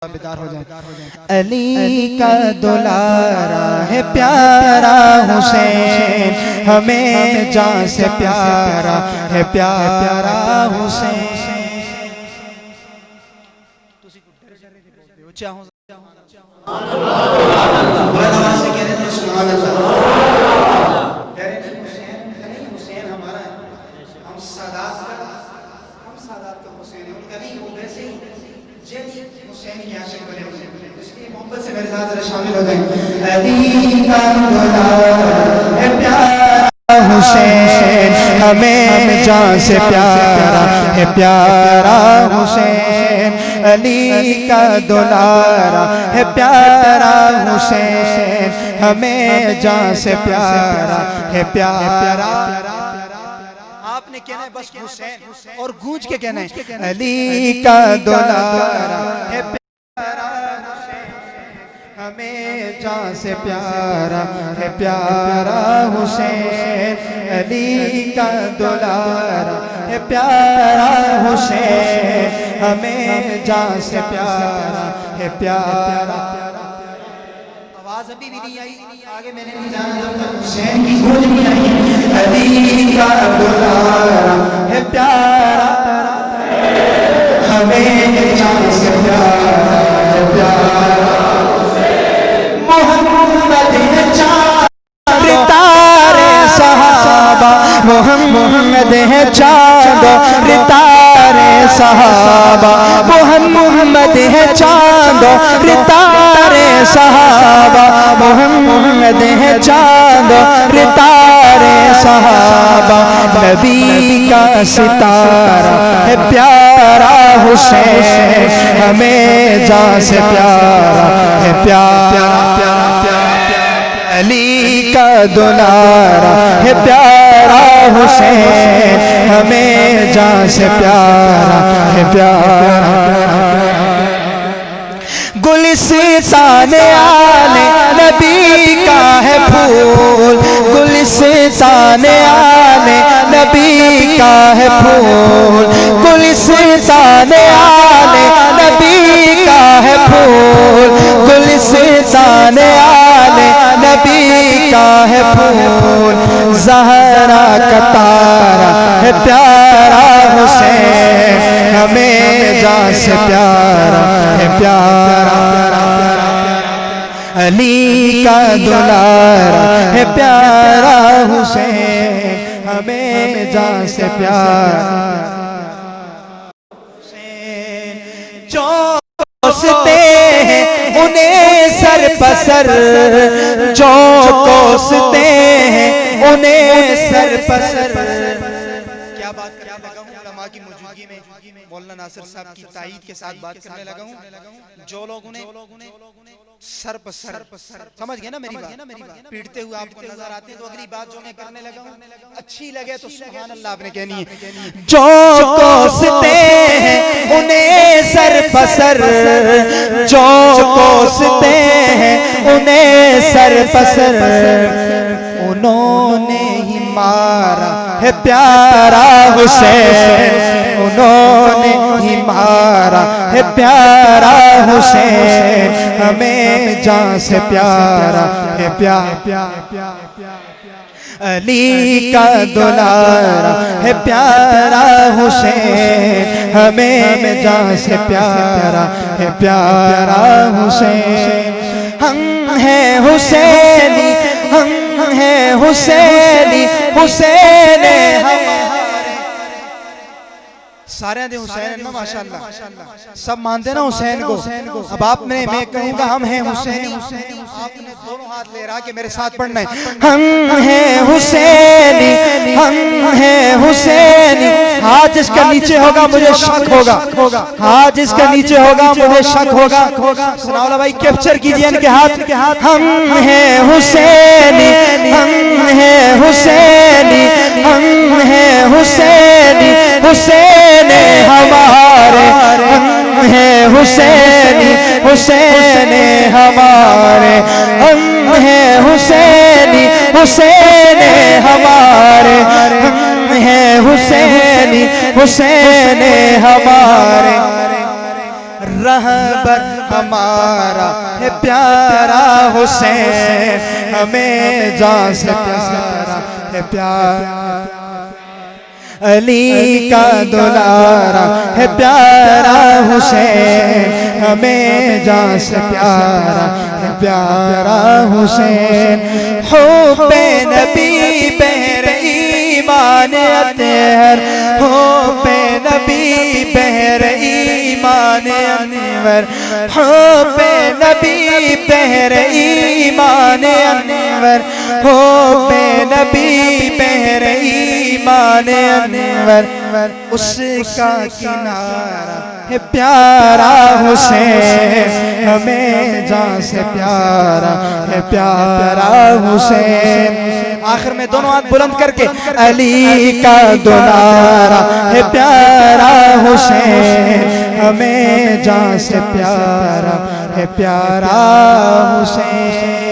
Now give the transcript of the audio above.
बेदार हो जाए। अली का दुलारा है प्यारा हुसैन, हमें जान से प्यारा है प्यारा हुसैन। शामिल हो गए। अली का दुलारा है प्यारा हुसैन, हमें जान से प्यारा है प्यारा हुसैन। अली का दुलारा है प्यारा हुसैन, हमें जान से प्यारा है प्यारा। आपने कहना है बस हुसैन और गूंज के कहना है अली का दुलारा है प्यारा, हमें जान से प्यारा है प्यारा हुसैन। अली का दुलारा है प्यारा हुसैन, हमें जान से प्यारा है प्यारा। आवाज अभी भी नहीं आई, आगे मैंने नहीं जाना जब तक हुसैन की गूंज नहीं आई। अली का दुलारा है प्यारा, हमें जान से प्यारा है प्यारा। मोहम्मद है चाँद तारे सहाबा, मोहम्मद है चाँद तारे सहाबा, मोहम्मद है चाँद तारे सहाबा, मोहम्मद है चाँद तारे सहाबा। नबी का सितारा है प्यारा हुसैन, हमें जान से प्यारा है प्यारा। अली का दुलारा है प्यारा हुसैन, हमें जान से प्यारा है प्यारा। गुलिस्तान आले नबी का है फूल, गुलिस्तान आले नबी का है फूल, गुलिस्तान आले नबी का है फूल, गुलिस्तान आले नबी का है फूल। ज़हरा का तारा है प्यारा हुसैन, हमें जान से प्यारा है प्यारा। अली का दुलारा है प्यारा हुसैन, हमें जान से प्यारा। जो कोसते हैं उन्हें सर पसर, जो कोसते हैं उन्हें सर पसर। क्या बात करने लगा हूँ उलमा की मौजूदगी में, मौलाना नासिर साहब की ताईद के साथ बात करने लगा हूँ। जो लोगों ने सर पर सर समझ गए ना मेरी बात, पीटते हुए आपको नजर आते हैं, तो अगली बात जो मैं करने लगा हूँ अच्छी लगे तो सुभान अल्लाह आपने कहनी है। जो कोसते हैं उन्हें सर पर सर, जो कोसते हैं उन्हें सर पर सर, उन्होंने ही मारा है प्यारा हुसैन, उन्होंने ही मारा है प्यारा हुसैन, हमें जान से प्यारा है प्यारा। अली का दुलारा है प्यारा हुसैन, हमें जान से प्यारा है प्यारा हुसैन। हम हैं हुसैनी, हम हैं हुसैनी, हुसैन हमारे। सारे दे हुसैन ना माशाअल्लाह, सब मानते ना हुसैन को। अब आप मैं कहूँगा हम हैं हुसैनी, आपने दोनों हाथ ले रहा कि मेरे साथ पढ़ना है। हम हैं हुसैनी, हम हैं हुसैनी। हाथ जिसका नीचे होगा मुझे शक होगा, हाथ जिसका नीचे होगा मुझे शक होगा। सनाउल्लाह भाई कैप्चर कीजिए इनके हाथ। हम हैं हुसैनी, हम हैं हुसैनी, हम हैं हुसैनी, हुसैन हमारे। हम हैं हुसैनी, हुसैन हमारे। हम हैं हुसैनी, हुसैन हमारे। हम हैं हुसैनी, हुसैन हमारे। रहबर हमारा है प्यारा हुसैन, हमें जान से प्यारा है प्यारा अली का दुलारा है प्यारा हुसैन, हमें जान से प्यारा है प्यारा हुसैन। हुब्बे नबी बहर ईमान अतहर, हुब्बे नबी बहर ईमान अनवर, हुब्बे नबी बहर ईमान अनवर, हुब्बे नबी बहर ईमान अनवर, उसका किनारा है प्यारा हुसैन, हमें जान से प्यारा है प्यारा हुसैन। आखिर में दोनों हाथ बुलंद करके अली का दुलारा है प्यारा हुसैन, हमें जान से प्यारा है प्यारा हुसैन।